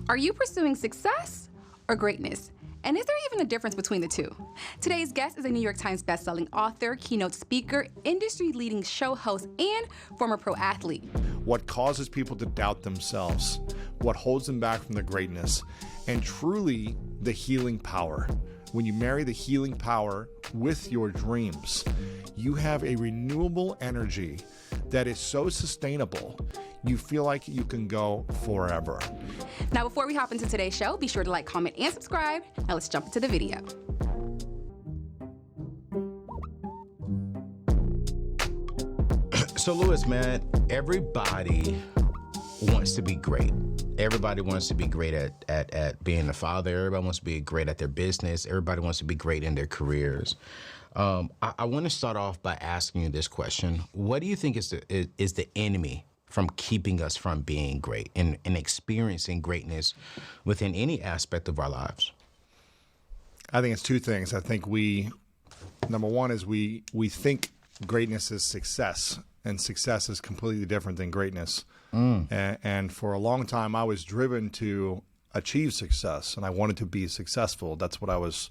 Are you pursuing success or greatness? And is there even a difference between the two? Today's guest is a New York Times bestselling author, keynote speaker, industry-leading show host, and former pro athlete. What causes people to doubt themselves, what holds them back from their greatness, and truly the healing power. When you marry the healing power with your dreams, you have a renewable energy that is so sustainable, you feel like you can go forever. Now, before we hop into today's show, be sure to like, comment, and subscribe. Now let's jump into the video. So Lewis, man, everybody wants to be great. Everybody wants to be great at being a father. Everybody wants to be great at their business. Everybody wants to be great in their careers. I want to start off by asking you this question. What do you think is the enemy from keeping us from being great and experiencing greatness within any aspect of our lives? I think it's two things. I think number one is we think greatness is success, and success is completely different than greatness. And for a long time, I was driven to achieve success, and I wanted to be successful. That's what I was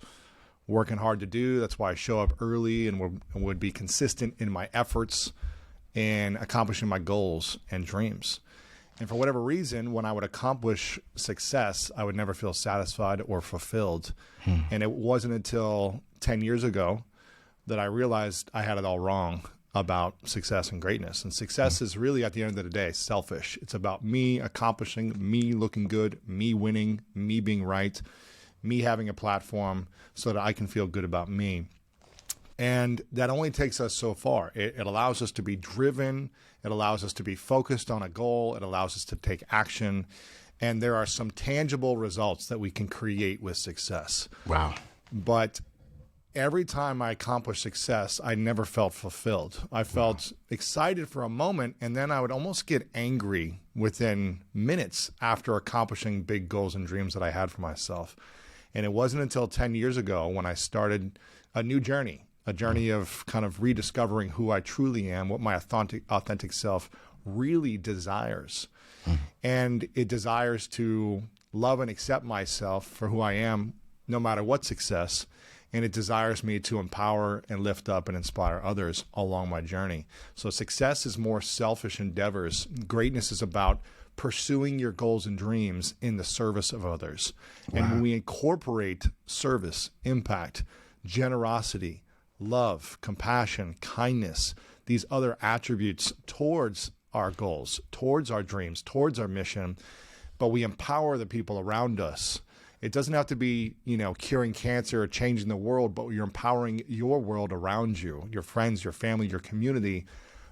working hard to do. That's why I show up early and would be consistent in my efforts and accomplishing my goals and dreams. And for whatever reason, when I would accomplish success, I would never feel satisfied or fulfilled. And it wasn't until 10 years ago that I realized I had it all wrong about success and greatness. And success is really, at the end of the day, selfish. It's about me accomplishing, me looking good, me winning, me being right, me having a platform so that I can feel good about me. And that only takes us so far. It allows us to be driven. It allows us to be focused on a goal. It allows us to take action. And there are some tangible results that we can create with success. Wow. But every time I accomplished success, I never felt fulfilled. I felt excited for a moment, and then I would almost get angry within minutes after accomplishing big goals and dreams that I had for myself. And it wasn't until 10 years ago when I started a new journey, a journey of kind of rediscovering who I truly am, what my authentic self really desires. And it desires to love and accept myself for who I am, no matter what success. And it desires me to empower and lift up and inspire others along my journey. So success is more selfish endeavors. Greatness is about pursuing your goals and dreams in the service of others. Wow. And when we incorporate service, impact, generosity, love, compassion, kindness, these other attributes towards our goals, towards our dreams, towards our mission, but we empower the people around us. It doesn't have to be, curing cancer or changing the world, but you're empowering your world around you, your friends, your family, your community,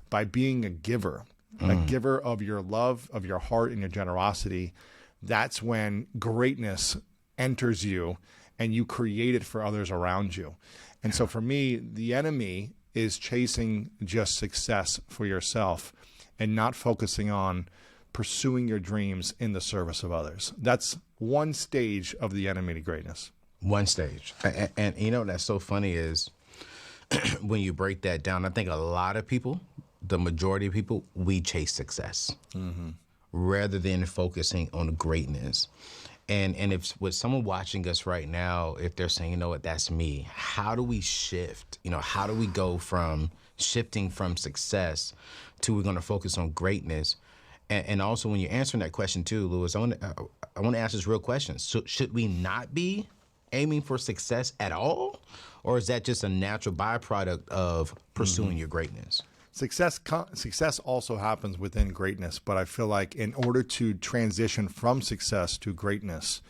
by being a giver of your love, of your heart, and your generosity. That's when greatness enters you and you create it for others around you. And so for me, the enemy is chasing just success for yourself and not focusing on pursuing your dreams in the service of others. That's one stage of the enemy to greatness. One stage. And that's so funny is when you break that down, I think a lot of people, the majority of people, we chase success rather than focusing on greatness. And if with someone watching us right now, if they're saying, you know what, that's me, how do we shift? How do we go from shifting from success to we're going to focus on greatness? And also, when you're answering that question too, Lewis, I want to ask this real question. So should we not be aiming for success at all? Or is that just a natural byproduct of pursuing your greatness? Success also happens within greatness, but I feel like in order to transition from success to greatness,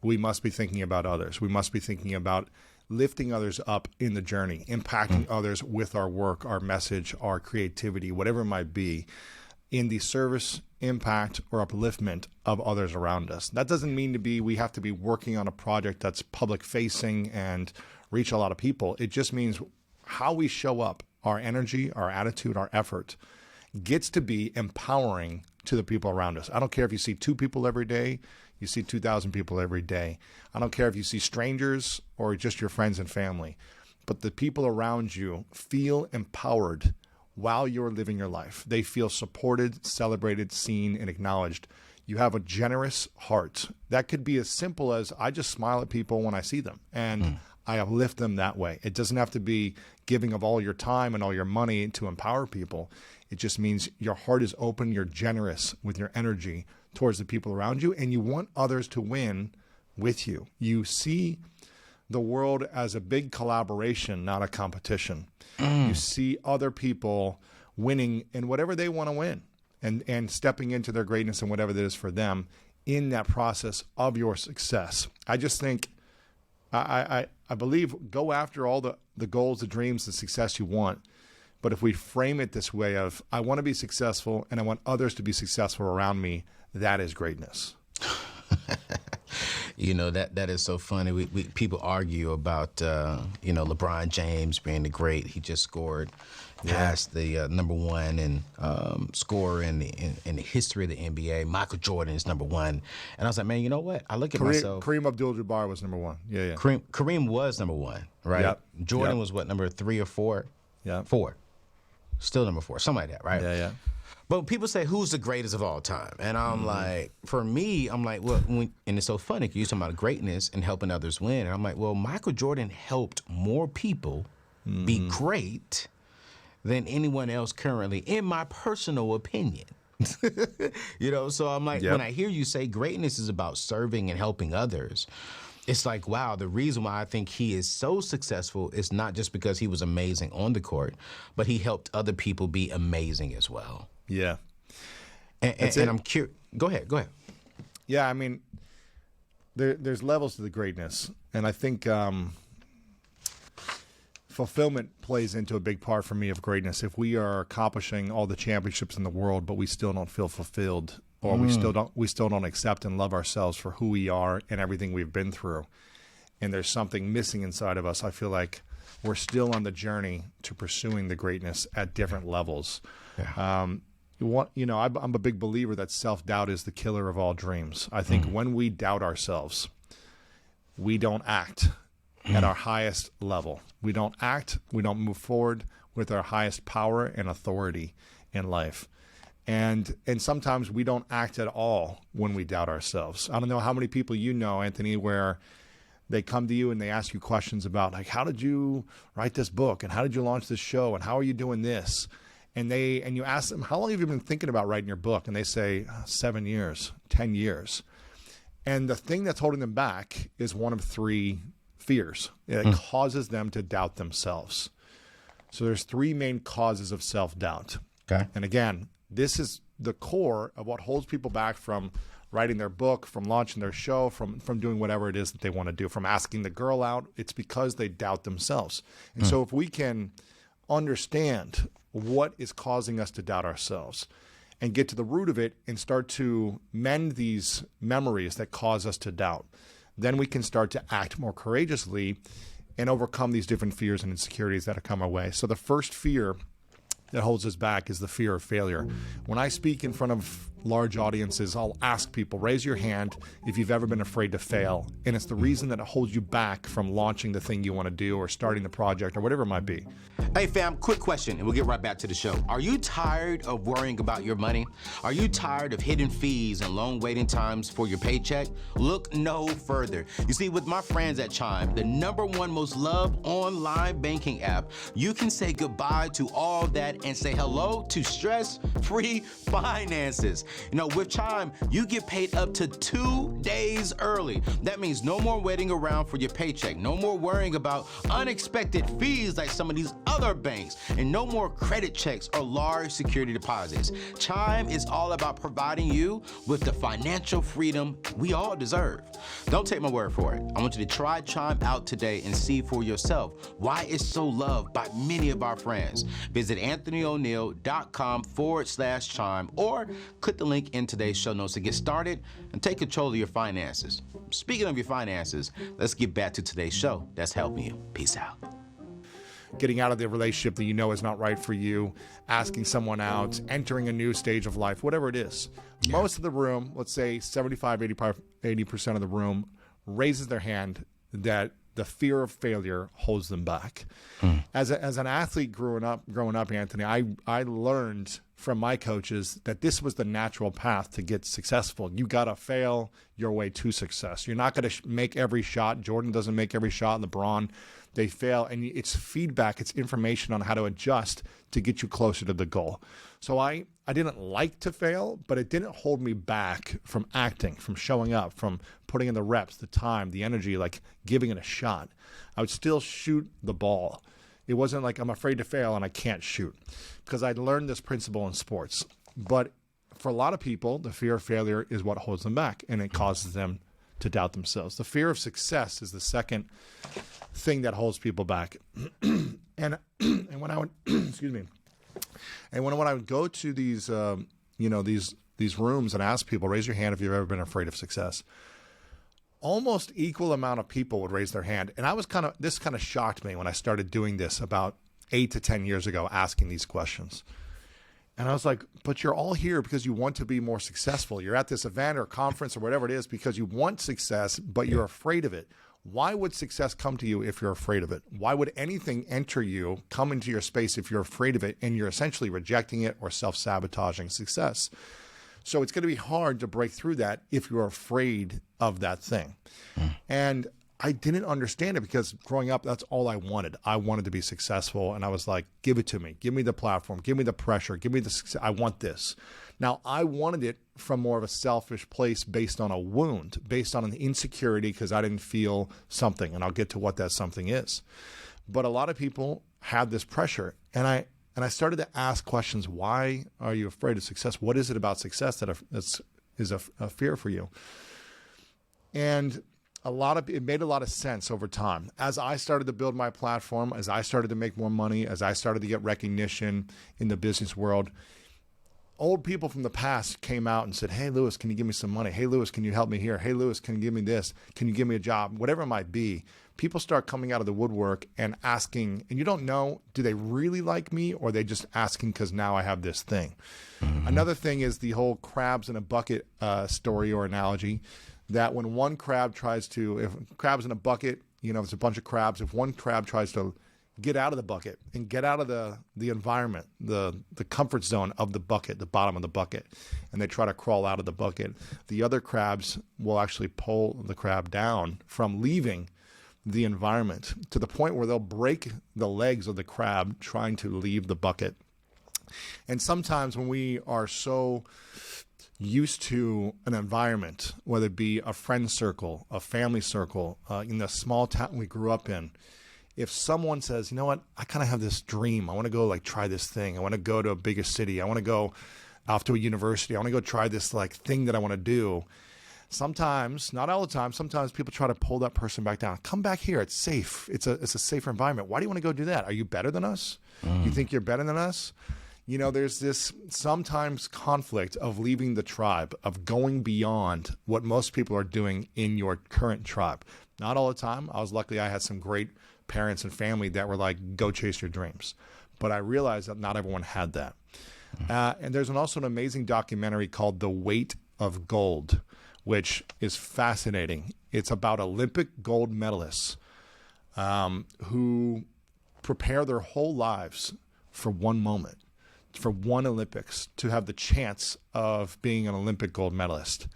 we must be thinking about others. We must be thinking about lifting others up in the journey, impacting others with our work, our message, our creativity, whatever it might be, in the service, impact, or upliftment of others around us. That doesn't mean we have to be working on a project that's public facing and reach a lot of people. It just means how we show up, our energy, our attitude, our effort gets to be empowering to the people around us. I don't care if you see 2 people every day, you see 2,000 people every day. I don't care if you see strangers or just your friends and family, but the people around you feel empowered while you're living your life. They feel supported, celebrated, seen, and acknowledged. You have a generous heart. That could be as simple as I just smile at people when I see them, and I uplift them that way. It doesn't have to be giving of all your time and all your money to empower people. It just means your heart is open, you're generous with your energy towards the people around you, and you want others to win with you. You see the world as a big collaboration, not a competition. You see other people winning in whatever they want to win, and stepping into their greatness and whatever that is for them in that process of your success. I just think, I believe, go after all the goals, the dreams, the success you want. But if we frame it this way of, I want to be successful and I want others to be successful around me, that is greatness. That is so funny. We people argue about, LeBron James being the great. He just scored past the number one and scorer in the history of the NBA. Michael Jordan is number one. And I was like, man, you know what? I look at myself. Kareem Abdul-Jabbar was number one. Yeah. Kareem was number one, right? Yep. Jordan was what, number 3 or 4? Yeah. 4. Still number 4, something like that, right? Yeah. But people say, who's the greatest of all time? And I'm like, for me, I'm like, well, and it's so funny because you're talking about greatness and helping others win. And I'm like, well, Michael Jordan helped more people be great than anyone else currently, in my personal opinion. So I'm like, when I hear you say greatness is about serving and helping others, it's like, wow, the reason why I think he is so successful is not just because he was amazing on the court, but he helped other people be amazing as well. Yeah. And I'm curious. Go ahead. Yeah, I mean, there's levels to the greatness. And I think fulfillment plays into a big part for me of greatness. If we are accomplishing all the championships in the world, but we still don't feel fulfilled, or we still don't accept and love ourselves for who we are and everything we've been through, and there's something missing inside of us, I feel like we're still on the journey to pursuing the greatness at different levels. Yeah. I'm a big believer that self-doubt is the killer of all dreams. I think when we doubt ourselves, we don't act at our highest level. We don't act, we don't move forward with our highest power and authority in life. And sometimes we don't act at all when we doubt ourselves. I don't know how many people you know, Anthony, where they come to you and they ask you questions about, like, how did you write this book? And how did you launch this show? And how are you doing this? And you ask them, how long have you been thinking about writing your book? And they say, 7 years, 10 years. And the thing that's holding them back is one of 3 fears. It causes them to doubt themselves. So there's 3 main causes of self-doubt. Okay. And again, this is the core of what holds people back from writing their book, from launching their show, from doing whatever it is that they want to do, from asking the girl out. It's because they doubt themselves. And so if we can understand what is causing us to doubt ourselves and get to the root of it and start to mend these memories that cause us to doubt, then we can start to act more courageously and overcome these different fears and insecurities that have come our way. So the first fear that holds us back is the fear of failure. When I speak in front of large audiences, I'll ask people, raise your hand if you've ever been afraid to fail. And it's the reason that it holds you back from launching the thing you want to do or starting the project or whatever it might be. Hey fam, quick question and we'll get right back to the show. Are you tired of worrying about your money? Are you tired of hidden fees and long waiting times for your paycheck? Look no further. You see, with my friends at Chime, the #1 most loved online banking app, you can say goodbye to all that and say hello to stress-free finances. With Chime, you get paid up to 2 days early. That means no more waiting around for your paycheck, no more worrying about unexpected fees like some of these other banks, and no more credit checks or large security deposits. Chime is all about providing you with the financial freedom we all deserve. Don't take my word for it. I want you to try Chime out today and see for yourself why it's so loved by many of our friends. Visit AnthonyONeal.com/Chime or click the link in today's show notes to get started and take control of your finances. Speaking of your finances, let's get back to today's show that's helping you. Peace out. Getting out of the relationship that you know is not right for you, asking someone out, entering a new stage of life, whatever it is. Yeah. Most of the room, let's say 80% of the room, raises their hand that the fear of failure holds them back. As an athlete growing up, Anthony, I learned from my coaches that this was the natural path to get successful. You got to fail your way to success. You're not going to make every shot. Jordan doesn't make every shot. LeBron, they fail. And it's feedback. It's information on how to adjust to get you closer to the goal. So I didn't like to fail, but it didn't hold me back from acting, from showing up, from putting in the reps, the time, the energy, like giving it a shot. I would still shoot the ball. It wasn't like I'm afraid to fail and I can't shoot, because I'd learned this principle in sports. But for a lot of people, the fear of failure is what holds them back, and it causes them to doubt themselves. The fear of success is the second thing that holds people back. and when I would, excuse me, and when I would go to these, these rooms and ask people, raise your hand if you've ever been afraid of success, almost equal amount of people would raise their hand. And this kind of shocked me when I started doing this about 8 to 10 years ago, asking these questions. And I was like, but you're all here because you want to be more successful. You're at this event or conference or whatever it is because you want success, but you're afraid of it. Why would success come to you if you're afraid of it? Why would anything enter you, come into your space if you're afraid of it and you're essentially rejecting it or self-sabotaging success? So it's going to be hard to break through that if you're afraid of that thing. And I didn't understand it because growing up, that's all I wanted. I wanted to be successful. And I was like, give it to me. Give me the platform. Give me the pressure. Give me the success. I want this. Now, I wanted it from more of a selfish place based on a wound, based on an insecurity because I didn't feel something. And I'll get to what that something is. But a lot of people have this pressure. And I started to ask questions. Why are you afraid of success? What is it about success that is a fear for you? And it made a lot of sense over time. As I started to build my platform, as I started to make more money, as I started to get recognition in the business world, old people from the past came out and said, hey, Lewis, can you give me some money? Hey, Lewis, can you help me here? Hey, Lewis, can you give me this? Can you give me a job? Whatever it might be. People start coming out of the woodwork and asking, and you don't know, do they really like me or are they just asking because now I have this thing? Mm-hmm. Another thing is the whole crabs in a bucket story or analogy, that when one crab if crabs in a bucket, it's a bunch of crabs. If one crab tries to get out of the bucket and get out of the environment, the comfort zone of the bucket, the bottom of the bucket, and they try to crawl out of the bucket, the other crabs will actually pull the crab down from leaving the environment to the point where they'll break the legs of the crab trying to leave the bucket. And sometimes when we are so used to an environment, whether it be a friend circle, a family circle, in the small town we grew up in, if someone says, you know what, I kind of have this dream. I want to go try this thing. I want to go to a bigger city. I want to go off to a university. I want to go try this thing that I want to do. Sometimes, not all the time, sometimes people try to pull that person back down. Come back here. It's safe. It's a safer environment. Why do you want to go do that? Are you better than us? You think you're better than us? There's this sometimes conflict of leaving the tribe, of going beyond what most people are doing in your current tribe. Not all the time. I was lucky I had some great parents and family that were like, go chase your dreams. But I realized that not everyone had that. And there's also an amazing documentary called The Weight of Gold, which is fascinating. It's about Olympic gold medalists who prepare their whole lives for one moment, for one Olympics, to have the chance of being an Olympic gold medalist.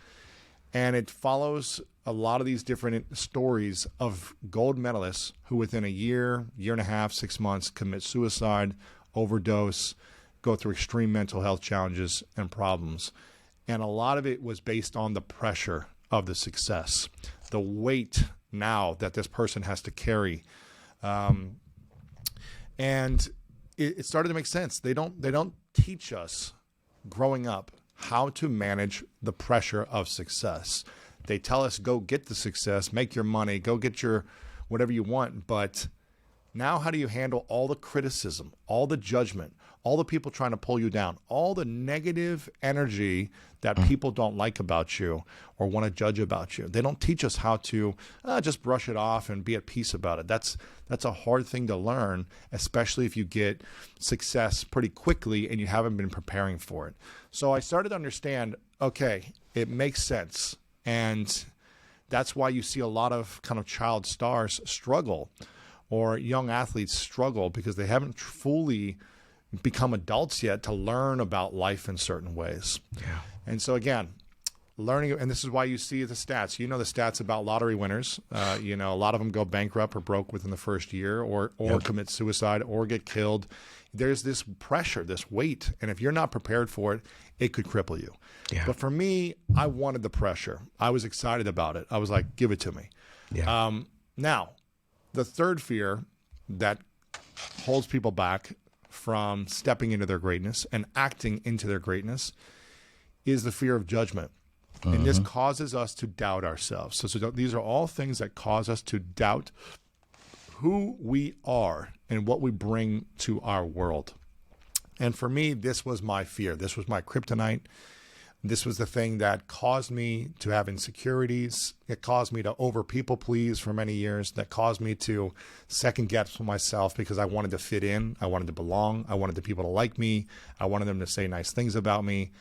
And it follows a lot of these different stories of gold medalists who within a year, year and a half, 6 months, commit suicide, overdose, go through extreme mental health challenges and problems. And a lot of it was based on the pressure of the success, the weight now that this person has to carry. And it started to make sense. They don't teach us growing up how to manage the pressure of success. They tell us, go get the success, make your money, go get your whatever you want. But now how do you handle all the criticism, all the judgment, all the people trying to pull you down, all the negative energy that people don't like about you or want to judge about you? They don't teach us how to just brush it off and be at peace about it. That's a hard thing to learn, especially if you get success pretty quickly and you haven't been preparing for it. So I started to understand, okay, it makes sense. And that's why you see a lot of kind of child stars struggle or young athletes struggle, because they haven't fully become adults yet to learn about life in certain ways. Yeah. And so again, learning, and this is why you see the stats. You know the stats about lottery winners. A lot of them go bankrupt or broke within the first year, or commit suicide, or get killed. There's this pressure, this weight, and if you're not prepared for it, it could cripple you. Yeah. But for me, I wanted the pressure. I was excited about it. I was like, give it to me. Yeah. Now, the third fear that holds people back from stepping into their greatness and acting into their greatness is the fear of judgment. And this causes us to doubt ourselves. So these are all things that cause us to doubt who we are and what we bring to our world. And for me, this was my fear. This was my kryptonite. This was the thing that caused me to have insecurities. It caused me to over people please for many years. That caused me to second guess myself because I wanted to fit in. I wanted to belong. I wanted the people to like me. I wanted them to say nice things about me.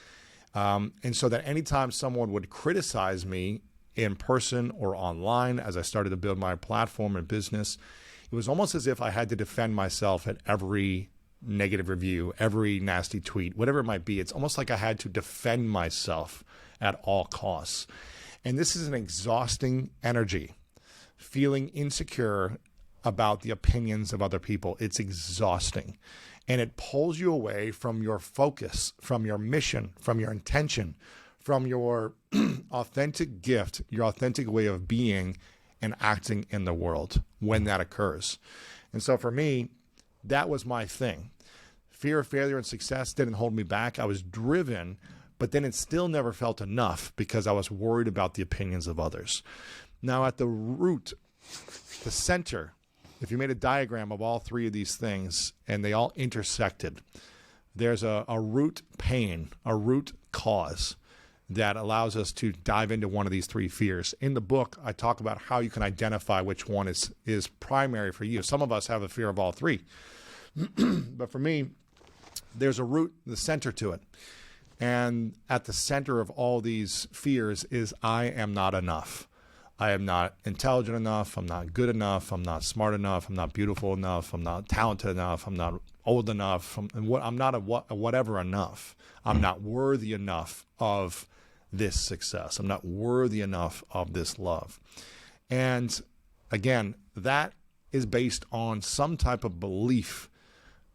And so that anytime someone would criticize me in person or online, as I started to build my platform and business, it was almost as if I had to defend myself at every negative review, every nasty tweet, whatever it might be. It's almost like I had to defend myself at all costs. And this is an exhausting energy, feeling insecure about the opinions of other people. It's exhausting. And it pulls you away from your focus, from your mission, from your intention, from your authentic gift, your authentic way of being and acting in the world when that occurs. And so for me, that was my thing. Fear of failure and success didn't hold me back. I was driven, but then it still never felt enough because I was worried about the opinions of others. Now at the root, the center, if you made a diagram of all three of these things and they all intersected, there's a root pain, a root cause that allows us to dive into one of these three fears. In the book, I talk about how you can identify which one is primary for you. Some of us have a fear of all three. But for me, there's a root, the center to it. And at the center of all these fears is I am not enough. I am not intelligent enough. I'm not good enough. I'm not smart enough. I'm not beautiful enough. I'm not talented enough. I'm not old enough. I'm not a whatever enough. I'm not worthy enough of this success. I'm not worthy enough of this love. And again, that is based on some type of belief,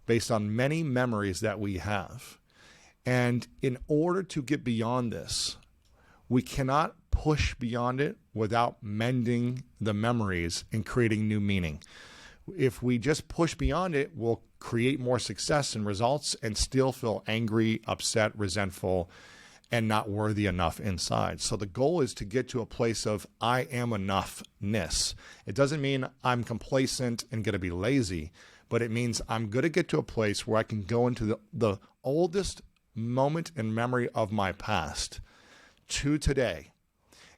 based on many memories that we have. And in order to get beyond this, we cannot push beyond it without mending the memories and creating new meaning. If we just push beyond it, we'll create more success and results and still feel angry, upset, resentful, and not worthy enough inside. So the goal is to get to a place of I am enoughness. It doesn't mean I'm complacent and going to be lazy, but it means I'm going to get to a place where I can go into the oldest moment in memory of my past to today.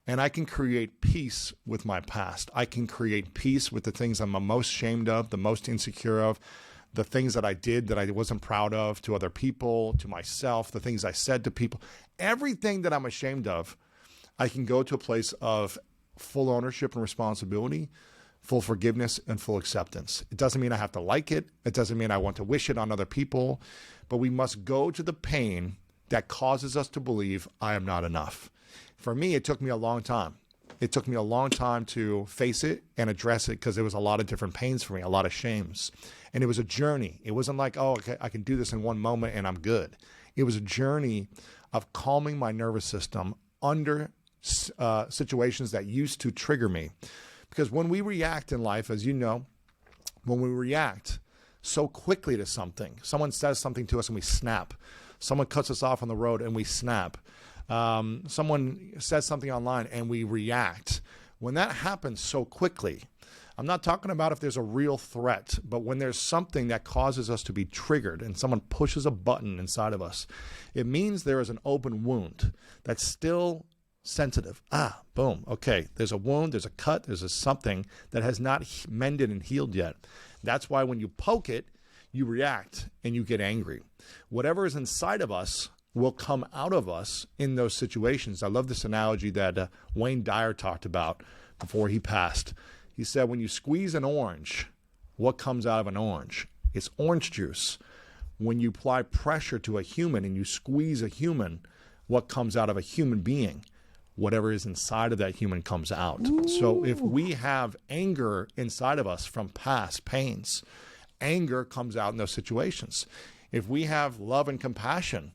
And I can create peace with my past. I can create peace with the things I'm most ashamed of, the most insecure of, the things that I did that I wasn't proud of to other people, to myself, the things I said to people. Everything that I'm ashamed of, I can go to a place of full ownership and responsibility, full forgiveness, and full acceptance. It doesn't mean I have to like it. It doesn't mean I want to wish it on other people. But we must go to the pain that causes us to believe I am not enough. For me, it took me a long time. It took me a long time to face it and address it because there was a lot of different pains for me, a lot of shames. And it was a journey. It wasn't like, oh, okay, I can do this in one moment and I'm good. It was a journey of calming my nervous system under situations that used to trigger me. Because when we react in life, as you know, when we react so quickly to something, someone says something to us and we snap. Someone cuts us off on the road and we snap. Someone says something online and we react. When that happens so quickly, I'm not talking about if there's a real threat, but when there's something that causes us to be triggered and someone pushes a button inside of us, it means there is an open wound that's still sensitive. Boom. Okay. There's a wound, there's a cut, there's something that has not mended and healed yet. That's why when you poke it, you react and you get angry. Whatever is inside of us will come out of us in those situations. I love this analogy that Wayne Dyer talked about before he passed. He said, when you squeeze an orange, what comes out of an orange? It's orange juice. when you apply pressure to a human and you squeeze a human, what comes out of a human being? Whatever is inside of that human comes out. Ooh. So if we have anger inside of us from past pains, anger comes out in those situations. If we have love and compassion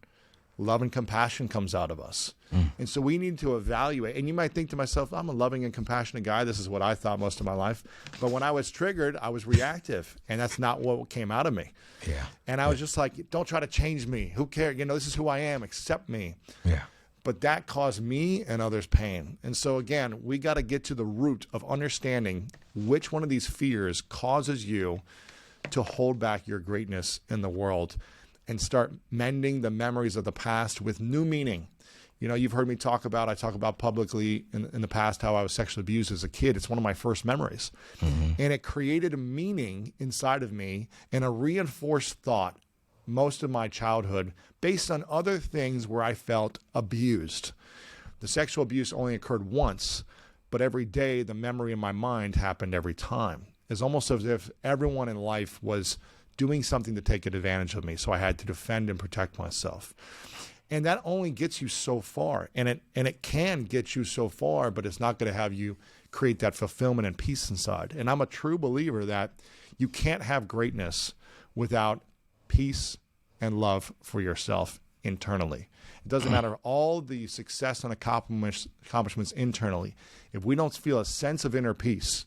comes out of us. And so we need to evaluate. And you might think to myself, I'm a loving and compassionate guy. This is what I thought most of my life. But when I was triggered, I was reactive. And that's not what came out of me. Yeah. And I was just like, don't try to change me. Who cares? This is who I am. Accept me. Yeah. But that caused me and others pain. And so again, we got to get to the root of understanding which one of these fears causes you to hold back your greatness in the world and start mending the memories of the past with new meaning. You've heard me I talk about publicly in the past how I was sexually abused as a kid. It's one of my first memories. And it created a meaning inside of me and a reinforced thought most of my childhood based on other things where I felt abused. The sexual abuse only occurred once, but every day the memory in my mind happened every time. It's almost as if everyone in life was doing something to take advantage of me, so I had to defend and protect myself. And that only gets you so far, and it can get you so far, but it's not going to have you create that fulfillment and peace inside. And I'm a true believer that you can't have greatness without peace and love for yourself internally. It doesn't matter all the success and accomplishments internally. If we don't feel a sense of inner peace,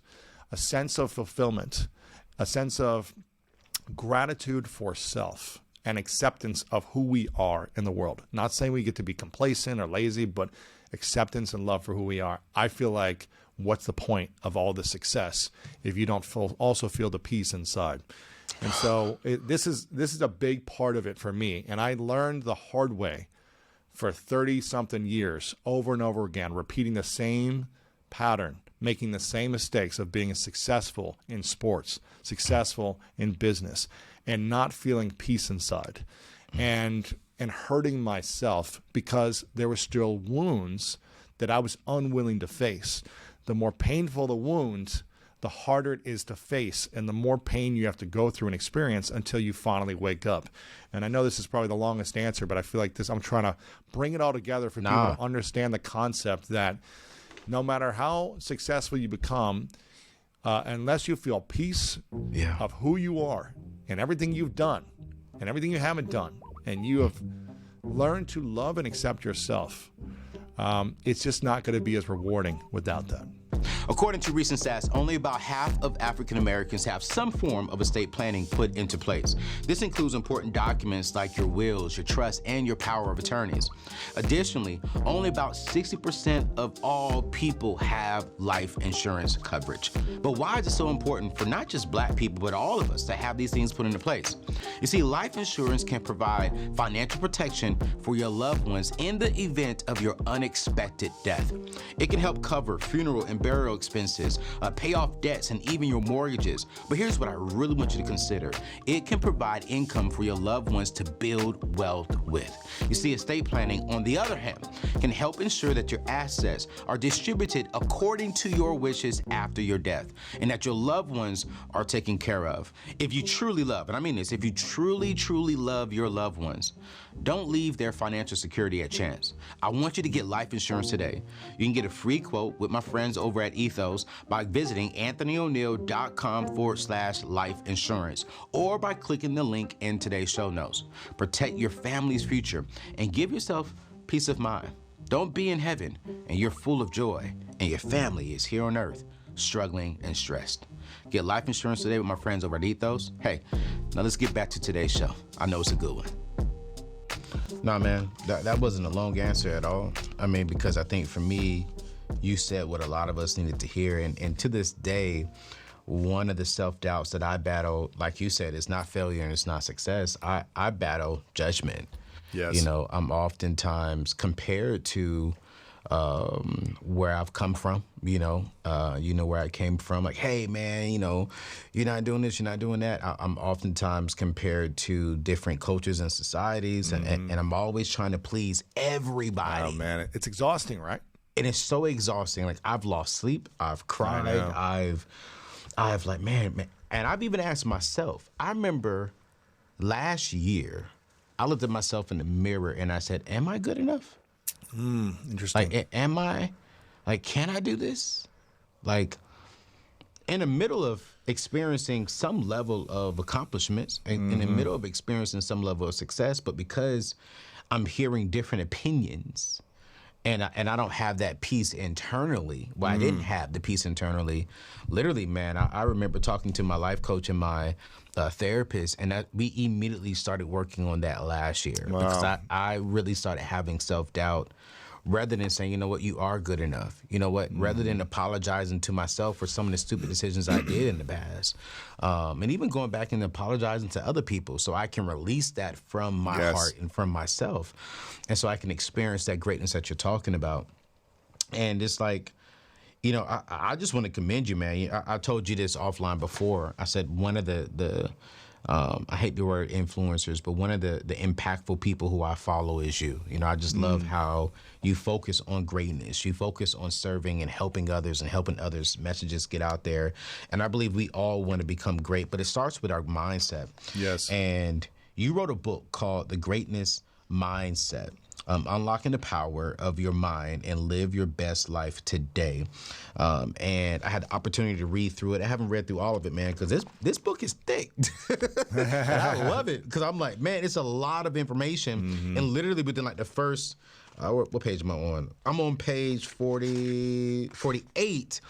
a sense of fulfillment, a sense of gratitude for self and acceptance of who we are in the world. Not saying we get to be complacent or lazy, but acceptance and love for who we are. I feel like what's the point of all the success if you don't also feel the peace inside? And so this is a big part of it for me. And I learned the hard way for 30-something years over and over again, repeating the same pattern, making the same mistakes of being successful in sports, successful in business, and not feeling peace inside, and hurting myself because there were still wounds that I was unwilling to face. The more painful the wound, the harder it is to face, and the more pain you have to go through and experience until you finally wake up. And I know this is probably the longest answer, but I feel like I'm trying to bring it all together for people to understand the concept that no matter how successful you become, unless you feel peace of who you are and everything you've done and everything you haven't done, and you have learned to love and accept yourself, it's just not going to be as rewarding without that. According to recent stats, only about half of African Americans have some form of estate planning put into place. This includes important documents like your wills, your trust, and your power of attorneys. Additionally, only about 60% of all people have life insurance coverage. But why is it so important for not just Black people, but all of us to have these things put into place? You see, life insurance can provide financial protection for your loved ones in the event of your unexpected death. It can help cover funeral and burial expenses, pay off debts, and even your mortgages. But here's what I really want you to consider. It can provide income for your loved ones to build wealth with. You see, estate planning, on the other hand, can help ensure that your assets are distributed according to your wishes after your death, and that your loved ones are taken care of. If you truly love, and I mean this, if you truly, truly love your loved ones, don't leave their financial security at chance. I want you to get life insurance today. You can get a free quote with my friends over at Ethos by visiting anthonyoneal.com/life insurance, or by clicking the link in today's show notes. Protect your family's future and give yourself peace of mind. Don't be in heaven and you're full of joy, and your family is here on earth struggling and stressed. Get life insurance today with my friends over at Ethos. Hey, now let's get back to today's show. I know it's a good one. Nah, man, that wasn't a long answer at all. I mean, because I think for me, you said what a lot of us needed to hear. And to this day, one of the self-doubts that I battle, like you said, is not failure and it's not success. I battle judgment. Yes. You know, I'm oftentimes compared to where I've come from, where I came from, like, hey, man, you're not doing this, you're not doing that. I'm oftentimes compared to different cultures and societies, and I'm always trying to please everybody. Oh, man, it's exhausting, right? And it's so exhausting. Like, I've lost sleep, I've cried, I've like, man, and I've even asked myself, I remember last year, I looked at myself in the mirror and I said, am I good enough? Interesting. Like, am I, like, can I do this? Like, in the middle of experiencing some level of accomplishments, in the middle of experiencing some level of success, but because I'm hearing different opinions and I don't have that peace internally, I didn't have the peace internally, literally, man, I remember talking to my life coach and my therapist, and we immediately started working on that last year because I really started having self-doubt. Rather than saying, you know what, you are good enough. You know what, rather than apologizing to myself for some of the stupid decisions I did in the past. And even going back and apologizing to other people so I can release that from my heart and from myself. And so I can experience that greatness that you're talking about. And it's like, you know, I just want to commend you, man. I told you this offline before. I said one of the I hate the word influencers, but one of the impactful people who I follow is you. You know, I just love how you focus on greatness. You focus on serving and helping others and helping others' messages get out there. And I believe we all want to become great, but it starts with our mindset. Yes. And you wrote a book called The Greatness Mindset. Unlocking the power of your mind and live your best life today. And I had the opportunity to read through it. I haven't read through all of it, man, because this book is thick. And I love it because I'm like, man, it's a lot of information. And literally within like the first, what page am I on? I'm on page 48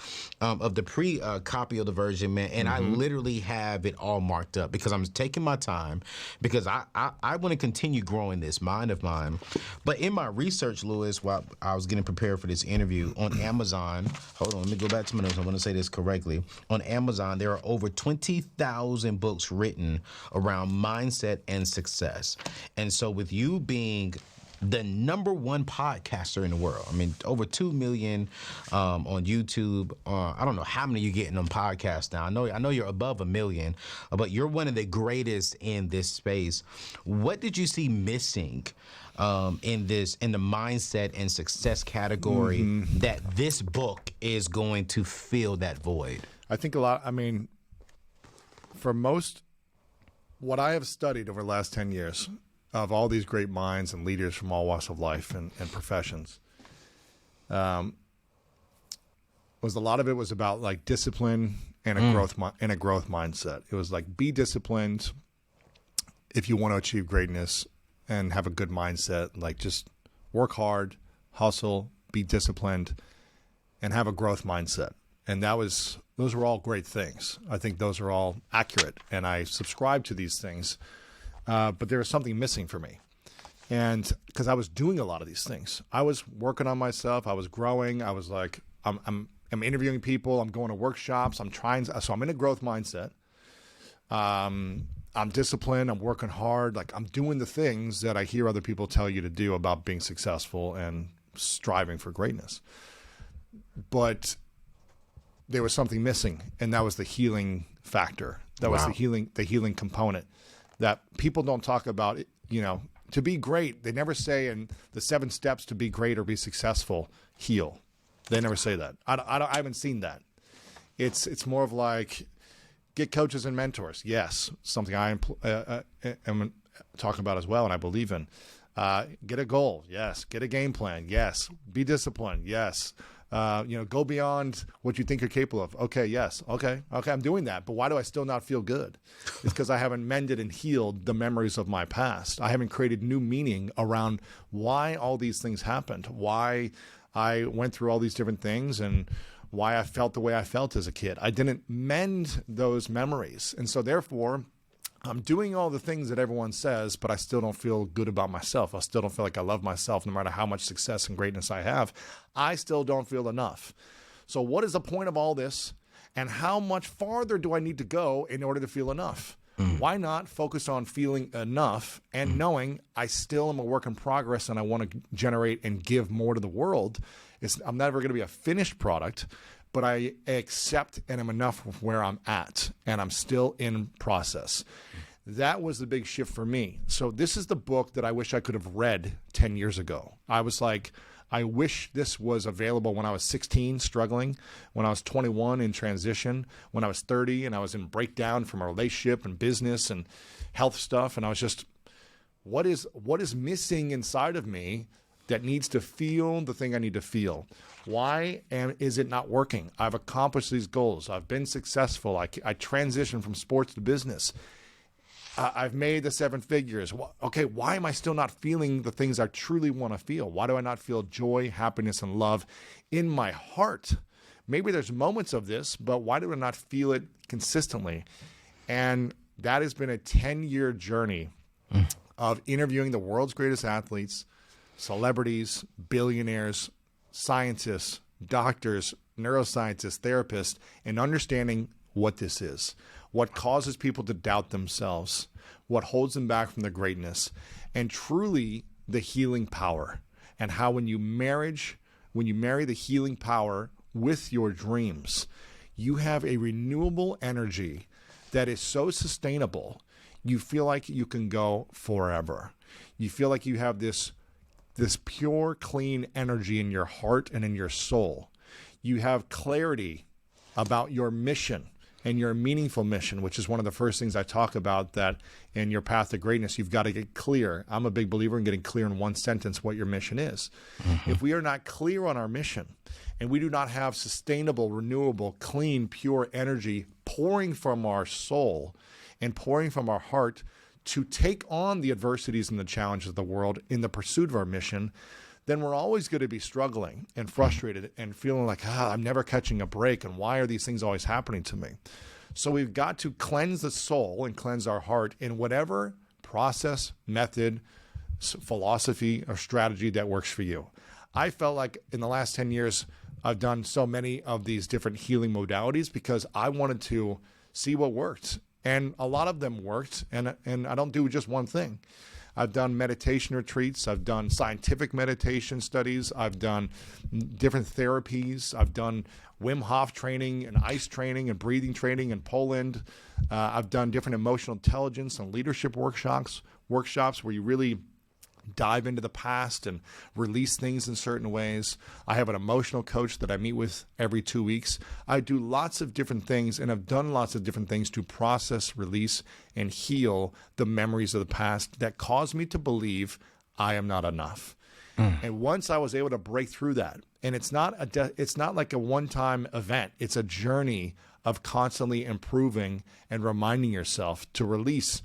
of the copy of the version, man. And I literally have it all marked up because I'm taking my time because I want to continue growing this mind of mine. But in my research, Lewis, while I was getting prepared for this interview on Amazon, hold on, let me go back to my notes. I want to say this correctly. On Amazon, there are over 20,000 books written around mindset and success. And so with you being the #1 podcaster in the world. I mean, over 2 million on YouTube. I don't know how many you're getting on podcasts now. I know you're above 1 million, but you're one of the greatest in this space. What did you see missing in the mindset and success category that this book is going to fill that void? I think a lot, I mean, for most, what I have studied over the last 10 years, of all these great minds and leaders from all walks of life and professions, was a lot of it was about like discipline and a growth mindset. It was like, be disciplined if you want to achieve greatness and have a good mindset. Like, just work hard, hustle, be disciplined, and have a growth mindset. And those were all great things. I think those are all accurate, and I subscribe to these things. But there was something missing for me. And because I was doing a lot of these things, I was working on myself. I was growing. I was like, I'm interviewing people. I'm going to workshops. So I'm in a growth mindset. I'm disciplined. I'm working hard. Like, I'm doing the things that I hear other people tell you to do about being successful and striving for greatness. But there was something missing, and that was the healing factor. That was the healing component that people don't talk about. You know, to be great, they never say in the 7 steps to be great or be successful, heal. They never say that. I haven't seen that. It's more of like, get coaches and mentors. Yes, something I am talking about as well, and I believe in. Get a goal. Yes. Get a game plan. Yes. Be disciplined. Yes. Go beyond what you think you're capable of. Okay, yes. Okay, I'm doing that. But why do I still not feel good? It's because I haven't mended and healed the memories of my past. I haven't created new meaning around why all these things happened, why I went through all these different things, and why I felt the way I felt as a kid. I didn't mend those memories. And so therefore, I'm doing all the things that everyone says, but I still don't feel good about myself. I still don't feel like I love myself no matter how much success and greatness I have. I still don't feel enough. So what is the point of all this? And how much farther do I need to go in order to feel enough? Why not focus on feeling enough and knowing I still am a work in progress and I want to generate and give more to the world? I'm never going to be a finished product, but I accept and am enough with where I'm at, and I'm still in process. That was the big shift for me. So this is the book that I wish I could have read 10 years ago. I was like, I wish this was available when I was 16, struggling, when I was 21 in transition, when I was 30 and I was in breakdown from a relationship and business and health stuff. And I was just, what is missing inside of me that needs to feel the thing I need to feel? Why is it not working? I've accomplished these goals. I've been successful. I transitioned from sports to business. I've made the 7 figures. Okay, why am I still not feeling the things I truly want to feel? Why do I not feel joy, happiness, and love in my heart? Maybe there's moments of this, but why do I not feel it consistently? And that has been a 10-year journey of interviewing the world's greatest athletes, celebrities, billionaires, scientists, doctors, neuroscientists, therapists, and understanding what this is, what causes people to doubt themselves, what holds them back from their greatness, and truly the healing power, and how when you marry the healing power with your dreams, you have a renewable energy that is so sustainable, you feel like you can go forever. You feel like you have this pure, clean energy in your heart and in your soul. You have clarity about your mission and your meaningful mission, which is one of the first things I talk about, that in your path to greatness, you've got to get clear. I'm a big believer in getting clear in one sentence what your mission is. Mm-hmm. If we are not clear on our mission and we do not have sustainable, renewable, clean, pure energy pouring from our soul and pouring from our heart to take on the adversities and the challenges of the world in the pursuit of our mission, then we're always going to be struggling and frustrated and feeling like, I'm never catching a break, and why are these things always happening to me? So we've got to cleanse the soul and cleanse our heart in whatever process, method, philosophy, or strategy that works for you. I felt like in the last 10 years, I've done so many of these different healing modalities because I wanted to see what worked. And a lot of them worked, and I don't do just one thing. I've done meditation retreats. I've done scientific meditation studies. I've done different therapies. I've done Wim Hof training and ice training and breathing training in Poland. I've done different emotional intelligence and leadership workshops where you really dive into the past and release things in certain ways. I have an emotional coach that I meet with every 2 weeks. I do lots of different things and have done lots of different things to process, release, and heal the memories of the past that caused me to believe I am not enough. And once I was able to break through that, and it's not like a one-time event. It's a journey of constantly improving and reminding yourself to release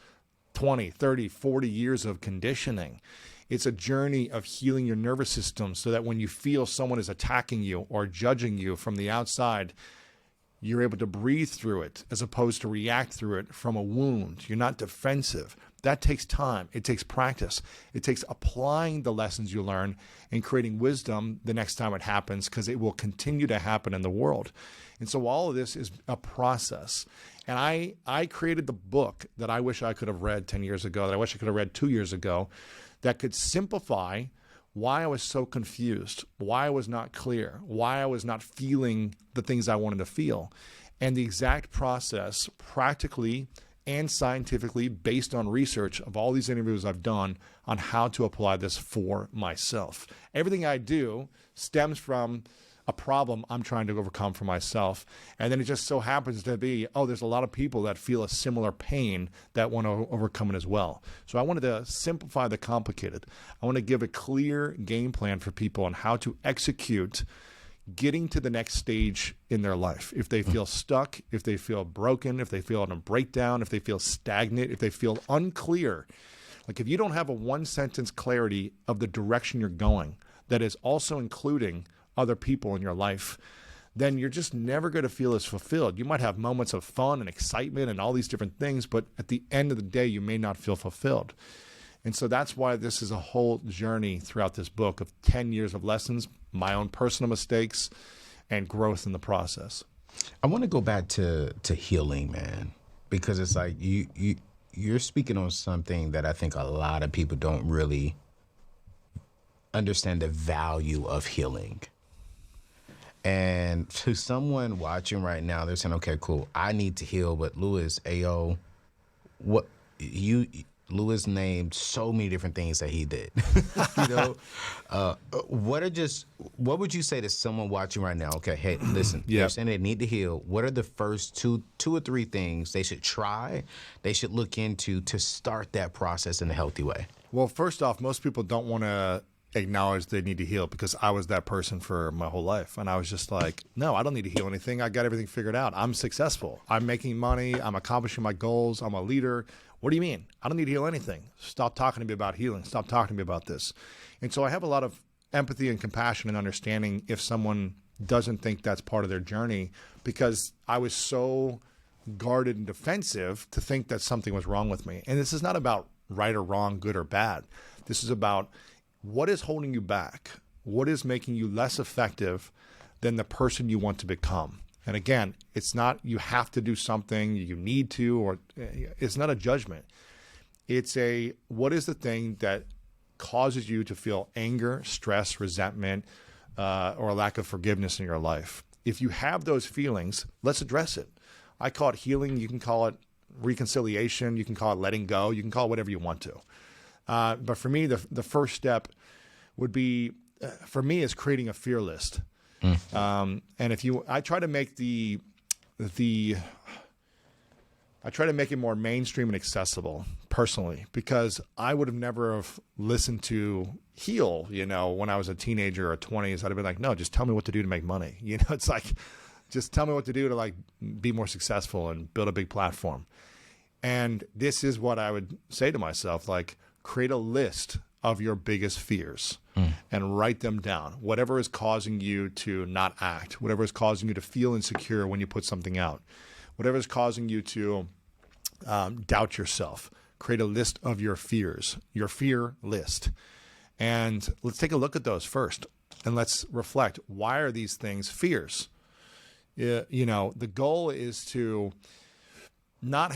20, 30, 40 years of conditioning. It's a journey of healing your nervous system so that when you feel someone is attacking you or judging you from the outside, you're able to breathe through it as opposed to react through it from a wound. You're not defensive. That takes time. It takes practice. It takes applying the lessons you learn and creating wisdom the next time it happens, because it will continue to happen in the world. And so all of this is a process. And I created the book that I wish I could have read 10 years ago, that I wish I could have read 2 years ago, that could simplify why I was so confused, why I was not clear, why I was not feeling the things I wanted to feel, and the exact process, practically and scientifically, based on research of all these interviews I've done on how to apply this for myself. Everything I do stems from a problem I'm trying to overcome for myself. And then it just so happens to be, there's a lot of people that feel a similar pain that want to overcome it as well. So I wanted to simplify the complicated. I want to give a clear game plan for people on how to execute getting to the next stage in their life. If they feel stuck, if they feel broken, if they feel in a breakdown, if they feel stagnant, if they feel unclear, like if you don't have a one-sentence clarity of the direction you're going, that is also including other people in your life, then you're just never going to feel as fulfilled. You might have moments of fun and excitement and all these different things, but at the end of the day, you may not feel fulfilled. And so that's why this is a whole journey throughout this book of 10 years of lessons, my own personal mistakes, and growth in the process. I want to go back to healing, man, because it's like you're speaking on something that I think a lot of people don't really understand the value of healing. And to someone watching right now, they're saying, okay, cool, I need to heal, but Louis, Ayo, what Lewis named so many different things that he did. You know, what would you say to someone watching right now? Okay, hey, listen, Yeah. they're saying they need to heal. What are the first two or three things they should try, they should look into to start that process in a healthy way? Well, first off, most people don't want to acknowledge they need to heal, because I was that person for my whole life. And I was just like, no, I don't need to heal anything. I got everything figured out. I'm successful. I'm making money. I'm accomplishing my goals. I'm a leader. What do you mean? I don't need to heal anything. Stop talking to me about healing. Stop talking to me about this. And so I have a lot of empathy and compassion and understanding if someone doesn't think that's part of their journey, because I was so guarded and defensive to think that something was wrong with me. And this is not about right or wrong, good or bad. This is about what is holding you back? What is making you less effective than the person you want to become? And again, it's not you have to do something, you need to, or it's not a judgment. It's what is the thing that causes you to feel anger, stress, resentment, or a lack of forgiveness in your life? If you have those feelings, let's address it. I call it healing. You can call it reconciliation. You can call it letting go. You can call it whatever you want to. But for me, the first step would be, for me, is creating a fear list. And I try to make I try to make it more mainstream and accessible personally, because I would have never have listened to heal, when I was a teenager or 20s. I'd have been like, no, just tell me what to do to make money. It's like, just tell me what to do to be more successful and build a big platform. And this is what I would say to myself, create a list of your biggest fears and write them down. Whatever is causing you to not act, whatever is causing you to feel insecure when you put something out, whatever is causing you to doubt yourself, create a list of your fears, your fear list. And let's take a look at those first. And let's reflect, why are these things fears? The goal is to not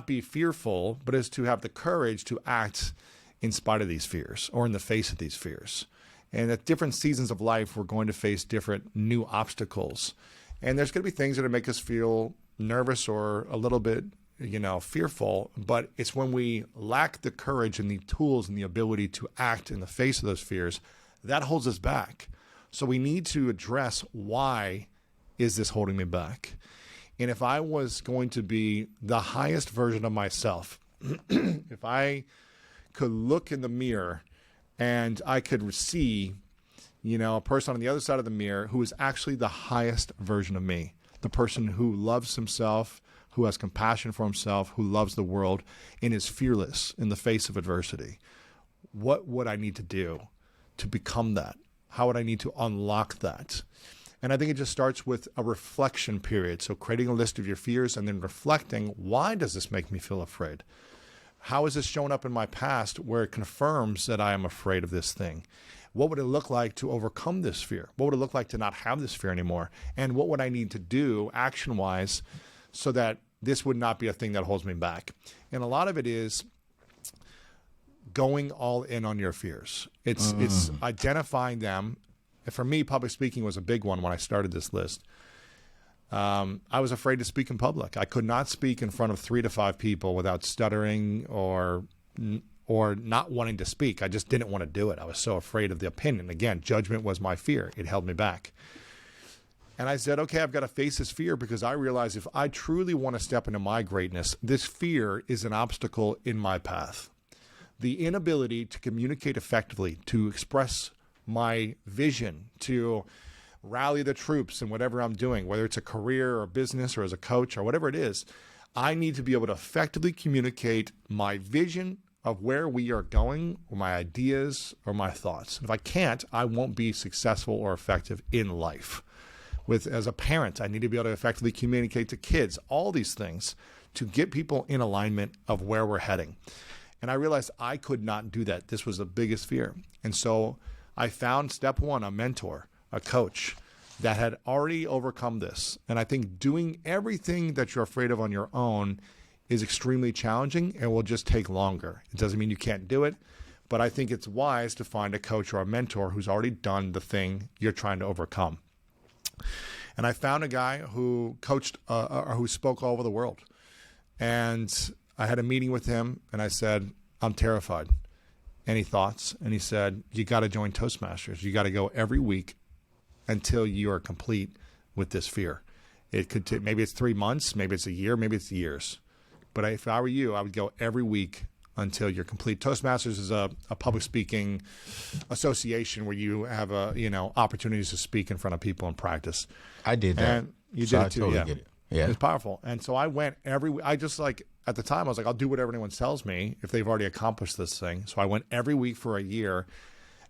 be fearful, but is to have the courage to act in spite of these fears or in the face of these fears. And at different seasons of life, we're going to face different new obstacles. And there's going to be things that make us feel nervous or a little bit, fearful. But it's when we lack the courage and the tools and the ability to act in the face of those fears, that holds us back. So we need to address, why is this holding me back? And if I was going to be the highest version of myself, if I could look in the mirror and I could see, a person on the other side of the mirror who is actually the highest version of me, the person who loves himself, who has compassion for himself, who loves the world, and is fearless in the face of adversity, what would I need to do to become that? How would I need to unlock that? And I think it just starts with a reflection period. So creating a list of your fears and then reflecting, why does this make me feel afraid? How has this shown up in my past where it confirms that I am afraid of this thing? What would it look like to overcome this fear? What would it look like to not have this fear anymore? And what would I need to do action-wise so that this would not be a thing that holds me back? And a lot of it is going all in on your fears. It's identifying them. For me, public speaking was a big one when I started this list. I was afraid to speak in public. I could not speak in front of 3 to 5 people without stuttering or not wanting to speak. I just didn't want to do it. I was so afraid of the opinion. Again, judgment was my fear. It held me back. And I said, okay, I've got to face this fear, because I realize if I truly want to step into my greatness, this fear is an obstacle in my path. The inability to communicate effectively, to express my vision, to rally the troops in whatever I'm doing, whether it's a career or a business or as a coach or whatever it is, I need to be able to effectively communicate my vision of where we are going, or my ideas or my thoughts. If I can't, I won't be successful or effective in life. As a parent, I need to be able to effectively communicate to kids, all these things, to get people in alignment of where we're heading. And I realized I could not do that. This was the biggest fear. And so I found, step one, a mentor, a coach that had already overcome this. And I think doing everything that you're afraid of on your own is extremely challenging and will just take longer. It doesn't mean you can't do it, but I think it's wise to find a coach or a mentor who's already done the thing you're trying to overcome. And I found a guy who coached or who spoke all over the world. And I had a meeting with him and I said, I'm terrified. Any thoughts? And he said, you got to join Toastmasters. You got to go every week until you are complete with this fear. It could take, maybe it's 3 months, maybe it's a year, maybe it's years. But if I were you, I would go every week until you're complete. Toastmasters is a public speaking association where you have opportunities to speak in front of people and practice. I did that. And you did it too. Totally Yeah. get it. Yeah. It's powerful. And so I went I just like, at the time I was like, I'll do whatever anyone tells me if they've already accomplished this thing. So I went every week for a year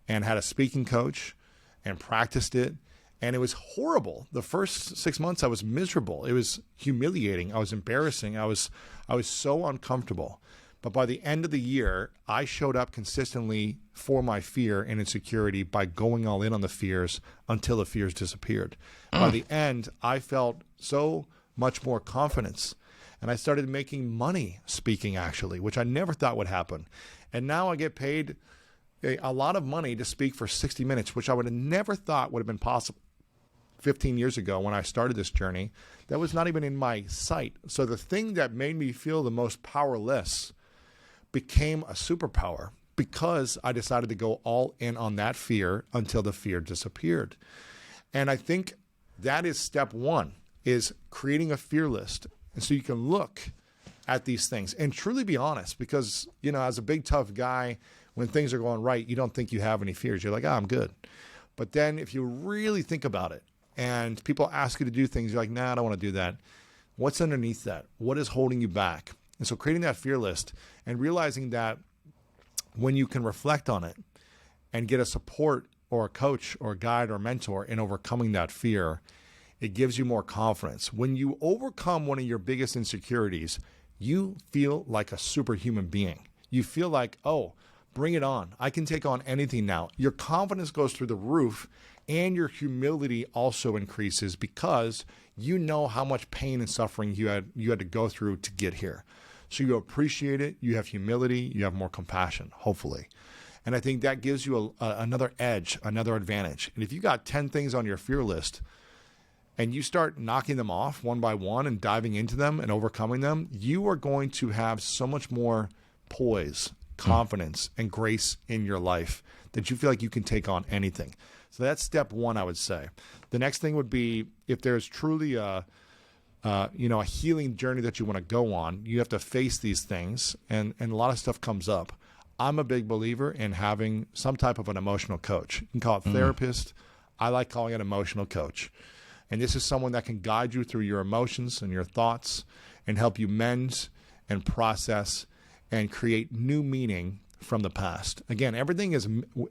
and had a speaking coach and practiced it. And it was horrible. The first 6 months I was miserable. It was humiliating. I was embarrassing. I was so uncomfortable. But by the end of the year, I showed up consistently for my fear and insecurity by going all in on the fears until the fears disappeared. By the end, I felt so much more confidence. And I started making money speaking, actually, which I never thought would happen. And now I get paid a lot of money to speak for 60 minutes, which I would have never thought would have been possible 15 years ago when I started this journey. That was not even in my sight. So the thing that made me feel the most powerless became a superpower because I decided to go all in on that fear until the fear disappeared. And I think that is step one, is creating a fear list. And so you can look at these things and truly be honest, because, as a big, tough guy, when things are going right, you don't think you have any fears. You're like, I'm good. But then if you really think about it and people ask you to do things, you're like, nah, I don't want to do that. What's underneath that? What is holding you back? And so creating that fear list and realizing that when you can reflect on it and get a support or a coach or a guide or mentor in overcoming that fear, it gives you more confidence. When you overcome one of your biggest insecurities, you feel like a superhuman being. You feel like, oh, bring it on. I can take on anything now. Your confidence goes through the roof and your humility also increases because you know how much pain and suffering you had to go through to get here. So you appreciate it, you have humility, you have more compassion, hopefully. And I think that gives you another edge, another advantage. And if you got 10 things on your fear list and you start knocking them off one by one and diving into them and overcoming them, you are going to have so much more poise, confidence, and grace in your life that you feel like you can take on anything. So that's step one, I would say. The next thing would be, if there's truly a healing journey that you want to go on, you have to face these things, and a lot of stuff comes up. I'm a big believer in having some type of an emotional coach. You can call it therapist. I like calling it emotional coach. And this is someone that can guide you through your emotions and your thoughts and help you mend and process and create new meaning from the past. Again,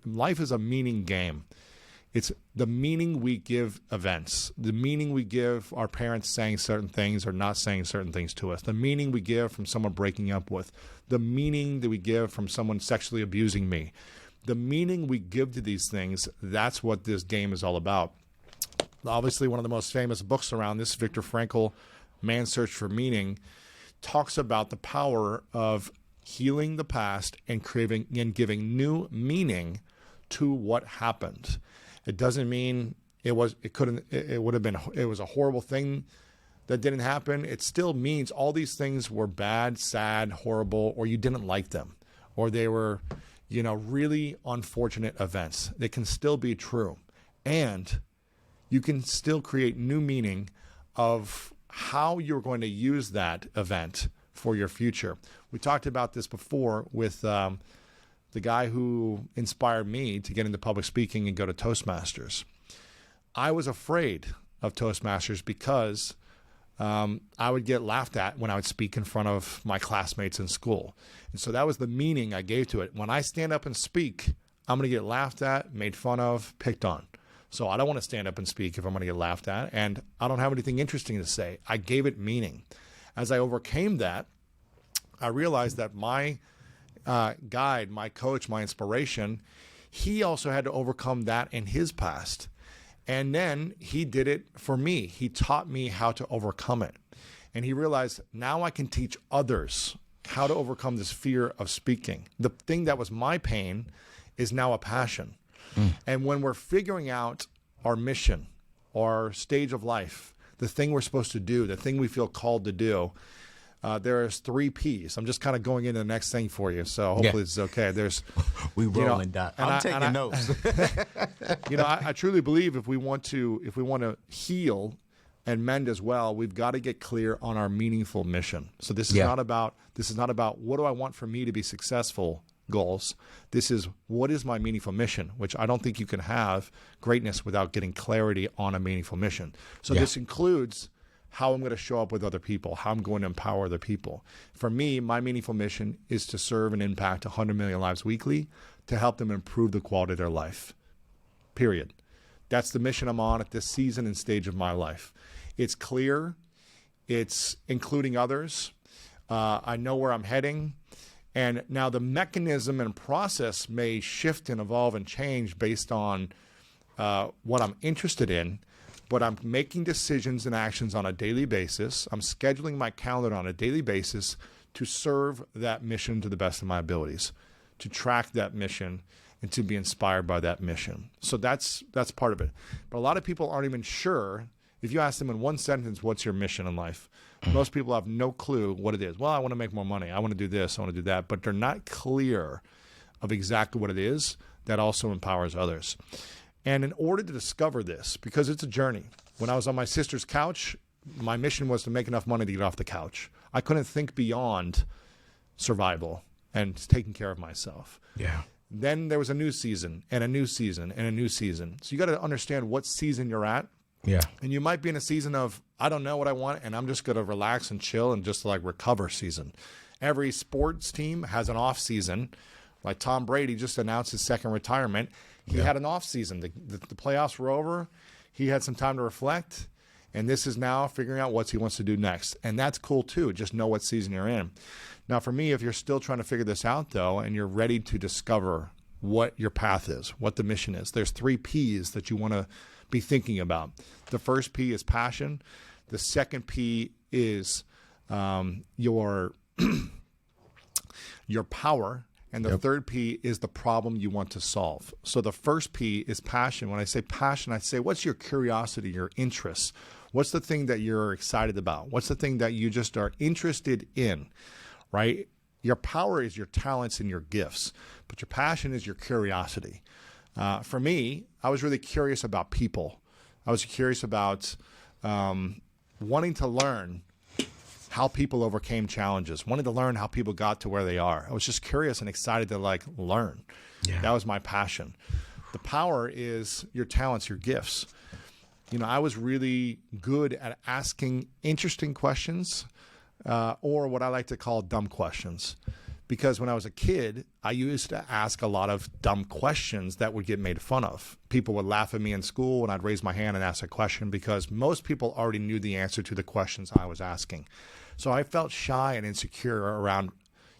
life is a meaning game. It's the meaning we give events, the meaning we give our parents saying certain things or not saying certain things to us, the meaning we give from someone breaking up with, the meaning that we give from someone sexually abusing me. The meaning we give to these things, that's what this game is all about. Obviously, one of the most famous books around this, Viktor Frankl, Man's Search for Meaning, talks about the power of healing the past and giving new meaning to what happened. It doesn't mean it was a horrible thing that didn't happen. It still means all these things were bad, sad, horrible, or you didn't like them, or they were, really unfortunate events. They can still be true. And you can still create new meaning of how you're going to use that event for your future. We talked about this before with the guy who inspired me to get into public speaking and go to Toastmasters. I was afraid of Toastmasters because I would get laughed at when I would speak in front of my classmates in school. And so that was the meaning I gave to it. When I stand up and speak, I'm going to get laughed at, made fun of, picked on. So I don't want to stand up and speak if I'm going to get laughed at, and I don't have anything interesting to say. I gave it meaning. As I overcame that, I realized that my guide, my coach, my inspiration, he also had to overcome that in his past. And then he did it for me. He taught me how to overcome it. And he realized now I can teach others how to overcome this fear of speaking. The thing that was my pain is now a passion. And when we're figuring out our mission, our stage of life, the thing we're supposed to do, the thing we feel called to do, there's 3 P's. I'm just kind of going into the next thing for you, so hopefully it's okay. There's we rolling, Doc. I'm taking notes. I truly believe if we want to heal and mend as well, we've got to get clear on our meaningful mission. So this is not about what do I want for me to be successful goals. This is what is my meaningful mission, which I don't think you can have greatness without getting clarity on a meaningful mission. So this includes how I'm going to show up with other people, how I'm going to empower other people. For me, my meaningful mission is to serve and impact 100 million lives weekly to help them improve the quality of their life, period. That's the mission I'm on at this season and stage of my life. It's clear. It's including others. I know where I'm heading. And now the mechanism and process may shift and evolve and change based on what I'm interested in. But I'm making decisions and actions on a daily basis. I'm scheduling my calendar on a daily basis to serve that mission to the best of my abilities, to track that mission, and to be inspired by that mission. So that's part of it. But a lot of people aren't even sure. If you ask them in one sentence, what's your mission in life? Most people have no clue what it is. Well, I want to make more money. I want to do this. I want to do that. But they're not clear of exactly what it is that also empowers others. And in order to discover this, because it's a journey, when I was on my sister's couch, my mission was to make enough money to get off the couch. I couldn't think beyond survival and taking care of myself. Yeah. Then there was a new season and a new season and a new season. So you got to understand what season you're at. Yeah. And you might be in a season of, I don't know what I want, and I'm just going to relax and chill and just like recover season. Every sports team has an off season. Like Tom Brady just announced his second retirement. He had an off season. The playoffs were over. He had some time to reflect. And this is now figuring out what he wants to do next. And that's cool too. Just know what season you're in. Now for me, if you're still trying to figure this out though, and you're ready to discover what your path is, what the mission is, there's 3 P's that you want to be thinking about. The first P is passion. The second P is your power. And the third P is the problem you want to solve. So the first P is passion. When I say passion, I say, what's your curiosity, your interests? What's the thing that you're excited about? What's the thing that you just are interested in, right? Your power is your talents and your gifts, but your passion is your curiosity. For me, I was really curious about people. I was curious about wanting to learn how people overcame challenges, wanted to learn how people got to where they are. I was just curious and excited to learn. Yeah. That was my passion. The power is your talents, your gifts. I was really good at asking interesting questions or what I like to call dumb questions. Because when I was a kid, I used to ask a lot of dumb questions that would get made fun of. People would laugh at me in school when I'd raise my hand and ask a question because most people already knew the answer to the questions I was asking. So I felt shy and insecure around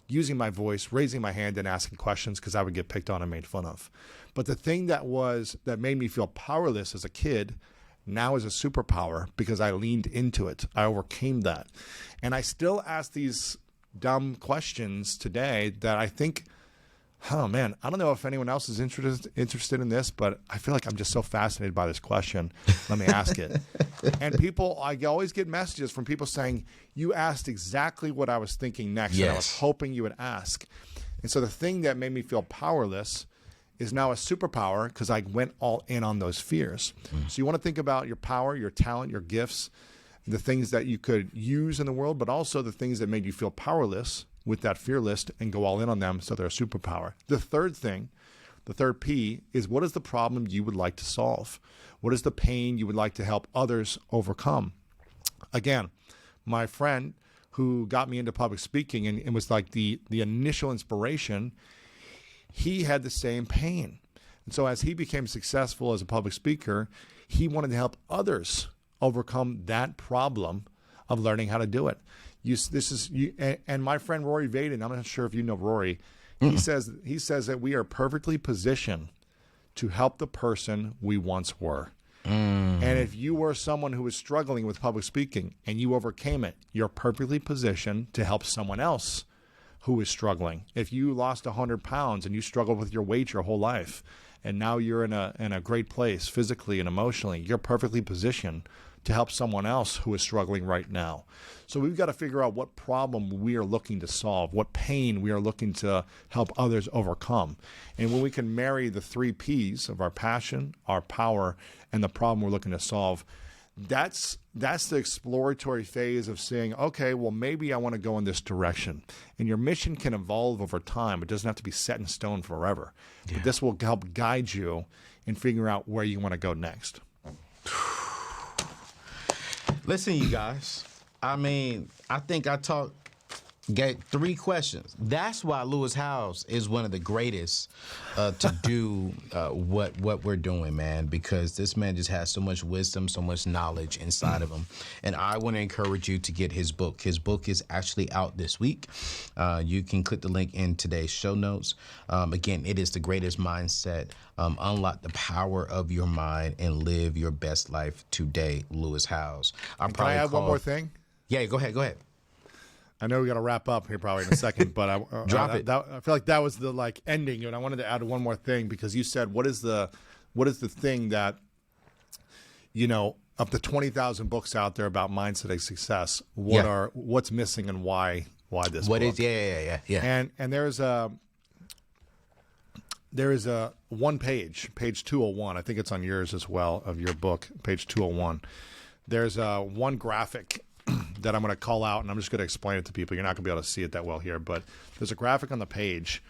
using my voice, raising my hand and asking questions because I would get picked on and made fun of. But the thing that made me feel powerless as a kid now is a superpower because I leaned into it. I overcame that. And I still ask these dumb questions today that I think, oh man, I don't know if anyone else is interested in this, but I feel like I'm just so fascinated by this question. Let me ask it. And I always get messages from people saying, you asked exactly what I was thinking next. Yes. And I was hoping you would ask. And so the thing that made me feel powerless is now a superpower because I went all in on those fears. So you want to think about your power, your talent, your gifts, the things that you could use in the world, but also the things that made you feel powerless with that fear list and go all in on them so they're a superpower. The third P is what is the problem you would like to solve? What is the pain you would like to help others overcome? Again, my friend who got me into public speaking and it was like the initial inspiration, he had the same pain. And so as he became successful as a public speaker, he wanted to help others overcome that problem of learning how to do it. And my friend Rory Vaden, I'm not sure if you know Rory, he says that we are perfectly positioned to help the person we once were. And if you were someone who was struggling with public speaking and you overcame it, you're perfectly positioned to help someone else who is struggling. If you lost 100 pounds and you struggled with your weight your whole life, and now you're in a great place physically and emotionally, you're perfectly positioned to help someone else who is struggling right now. So we've got to figure out what problem we are looking to solve, what pain we are looking to help others overcome. And when we can marry the 3 Ps of our passion, our power, and the problem we're looking to solve, that's the exploratory phase of saying, okay, well, maybe I want to go in this direction. And your mission can evolve over time. It doesn't have to be set in stone forever. Yeah. But this will help guide you in figuring out where you want to go next. Listen, you guys, I mean, I think I get 3 questions. That's why Lewis Howes is one of the greatest to do what we're doing, man, because this man just has so much wisdom, so much knowledge inside of him. And I want to encourage you to get his book. His book is actually out this week. You can click the link in today's show notes. Again, it is The Greatest Mindset. Unlock the power of your mind and live your best life today, Lewis Howes. Can I add one more thing? Yeah, go ahead. I know we got to wrap up here probably in a second, but I feel like that was the ending, and I wanted to add one more thing because you said what is the thing that, of the 20,000 books out there about mindset and success, what's missing and why this book? Yeah. And there is a one page 201. I think it's on yours as well, of your book, page 201. There's one graphic that I'm going to call out, and I'm just going to explain it to people. You're not going to be able to see it that well here, but there's a graphic on the page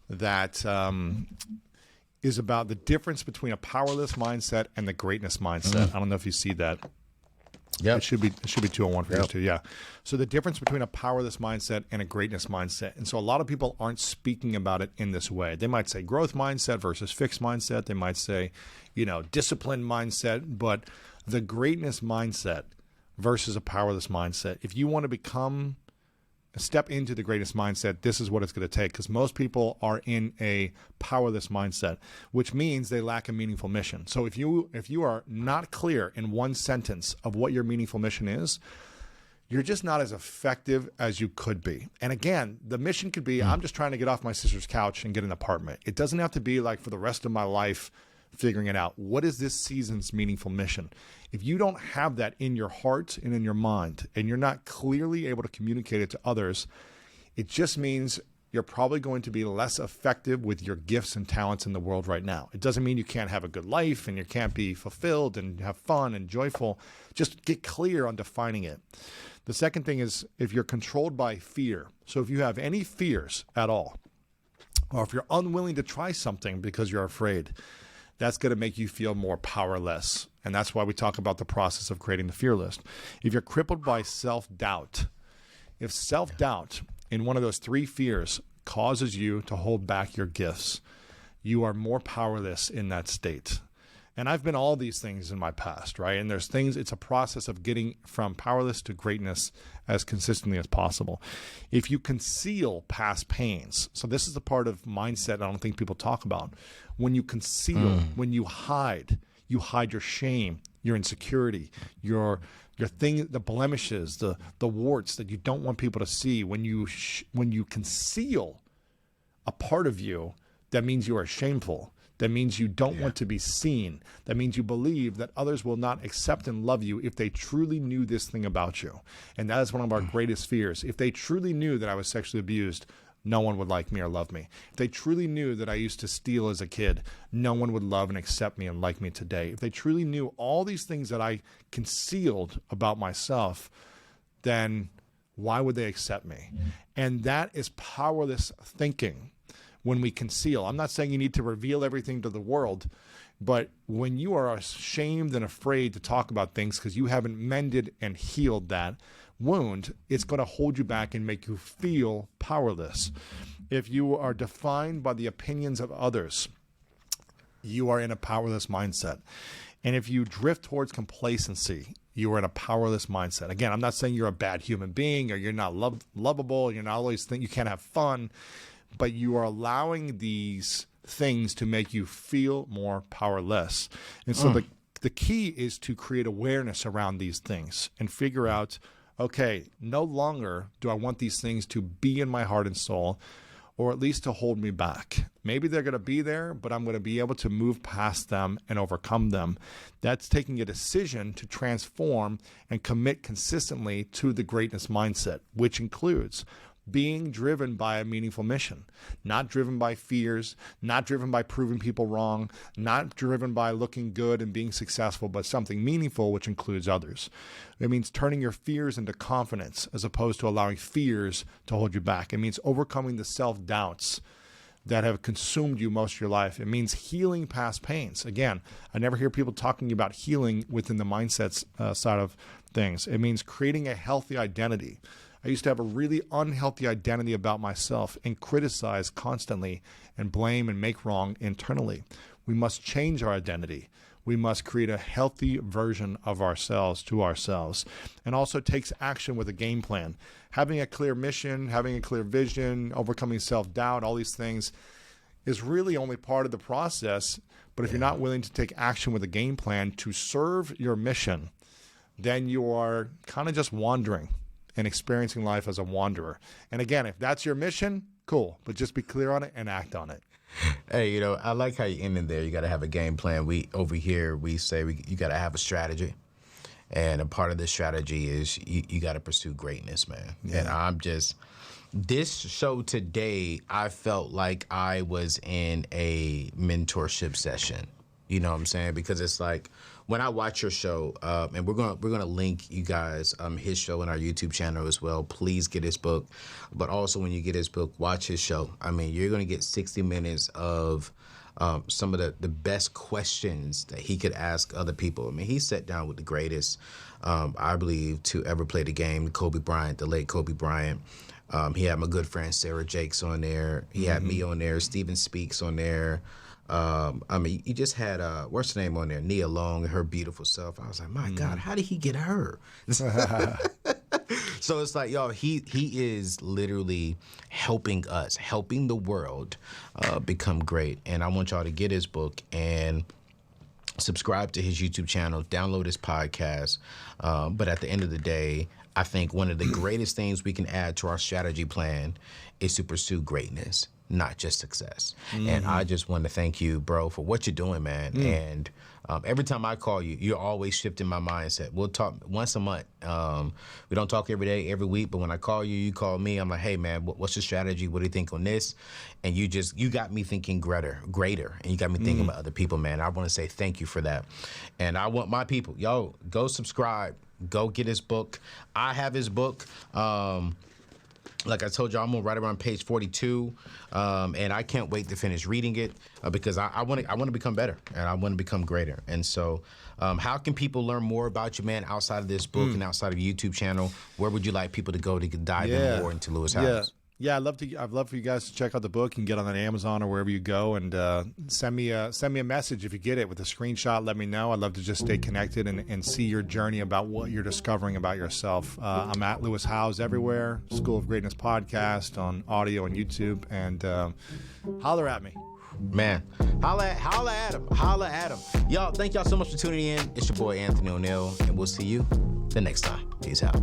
that is about the difference between a powerless mindset and the greatness mindset. I don't know if you see that. Yeah, it should be 201 for you too. Yeah. So the difference between a powerless mindset and a greatness mindset. And so a lot of people aren't speaking about it in this way. They might say growth mindset versus fixed mindset. They might say, disciplined mindset, but the greatness mindset versus a powerless mindset. If you want to step into the greatest mindset, this is what it's going to take, because most people are in a powerless mindset, which means they lack a meaningful mission. So if you are not clear in one sentence of what your meaningful mission is, you're just not as effective as you could be. And again, the mission could be, I'm just trying to get off my sister's couch and get an apartment. It doesn't have to be like for the rest of my life figuring it out. What is this season's meaningful mission? If you don't have that in your heart and in your mind, and you're not clearly able to communicate it to others, it just means you're probably going to be less effective with your gifts and talents in the world right now. It doesn't mean you can't have a good life and you can't be fulfilled and have fun and joyful. Just get clear on defining it. The second thing is if you're controlled by fear. So if you have any fears at all, or if you're unwilling to try something because you're afraid, that's going to make you feel more powerless. And that's why we talk about the process of creating the fear list. If you're crippled by self-doubt, if self-doubt in one of those 3 fears causes you to hold back your gifts, you are more powerless in that state. And I've been all these things in my past, right? And there's things, it's a process of getting from powerless to greatness as consistently as possible. If you conceal past pains, so this is the part of mindset I don't think people talk about. When you conceal, when you hide your shame, your insecurity, your thing, the blemishes, the warts that you don't want people to see. When you conceal a part of you, that means you are shameful. That means you don't want to be seen. That means you believe that others will not accept and love you if they truly knew this thing about you. And that is one of our greatest fears. If they truly knew that I was sexually abused, no one would like me or love me. If they truly knew that I used to steal as a kid, no one would love and accept me and like me today. If they truly knew all these things that I concealed about myself, then why would they accept me? And that is powerless thinking. When we conceal, I'm not saying you need to reveal everything to the world, but when you are ashamed and afraid to talk about things because you haven't mended and healed that wound, it's going to hold you back and make you feel powerless. If you are defined by the opinions of others, you are in a powerless mindset. And if you drift towards complacency, you are in a powerless mindset. Again, I'm not saying you're a bad human being or you're not lovable, you're not always think you can't have fun, but you are allowing these things to make you feel more powerless. And so the key is to create awareness around these things and figure out, okay, no longer do I want these things to be in my heart and soul. or at least to hold me back. Maybe they're going to be there, but I'm going to be able to move past them and overcome them. That's taking a decision to transform and commit consistently to the greatness mindset, which includes being driven by a meaningful mission, not driven by fears, not driven by proving people wrong, not driven by looking good and being successful, but something meaningful, which includes others. It means turning your fears into confidence as opposed to allowing fears to hold you back. It means overcoming the self-doubts that have consumed you most of your life. It means healing past pains. Again, I never hear people talking about healing within the mindsets side of things. It means creating a healthy identity. I used to have a really unhealthy identity about myself and criticize constantly and blame and make wrong internally. We must change our identity. We must create a healthy version of ourselves to ourselves, and also takes action with a game plan. Having a clear mission, having a clear vision, overcoming self-doubt, all these things is really only part of the process. But if you're not willing to take action with a game plan to serve your mission, then you are kind of just wandering and experiencing life as a wanderer. And again, if that's your mission, cool, but just be clear on it and act on it. Hey, I like how you ended there. You got to have a game plan. We over here, we say you got to have a strategy. And a part of the strategy is you got to pursue greatness, man. Yeah. And this show today, I felt like I was in a mentorship session. You know what I'm saying? Because it's like, when I watch your show, and we're gonna link you guys his show in our YouTube channel as well. Please get his book, but also when you get his book, watch his show. I mean, you're gonna get 60 minutes of some of the best questions that he could ask other people. I mean, he sat down with the greatest, I believe, to ever play the game, Kobe Bryant, the late Kobe Bryant. He had my good friend Sarah Jakes on there. He had me on there. Steven Speaks on there. I mean, you just had what's her name on there, Nia Long, her beautiful self. I was like, my God, how did he get her? So it's like, yo, he is literally helping us, helping the world become great. And I want y'all to get his book and subscribe to his YouTube channel, download his podcast. But at the end of the day, I think one of the greatest things we can add to our strategy plan is to pursue greatness, not just success. And I just want to thank you, bro, for what you're doing, man. And every time I call you, you're always shifting my mindset. We'll talk once a month. We don't talk every day, every week, but when I call you, you call me. I'm like, hey, man, what's your strategy? What do you think on this? And you got me thinking greater, and you got me thinking about other people, man. I want to say thank you for that. And I want my people, yo, go subscribe, go get his book. I have his book. Like I told you, I'm right around page 42, and I can't wait to finish reading it because I want to become better and I want to become greater. And so, how can people learn more about you, man, outside of this book and outside of your YouTube channel? Where would you like people to go to dive in more into Lewis Howes? Yeah, I'd love for you guys to check out the book and get on Amazon or wherever you go, and send me a message if you get it with a screenshot. Let me know. I'd love to just stay connected and see your journey about what you're discovering about yourself. I'm at Lewis Howes everywhere. School of Greatness podcast on audio and YouTube, and holler at me. Man, holla at him. Y'all, thank y'all so much for tuning in. It's your boy Anthony ONeal, and we'll see you the next time. Peace out.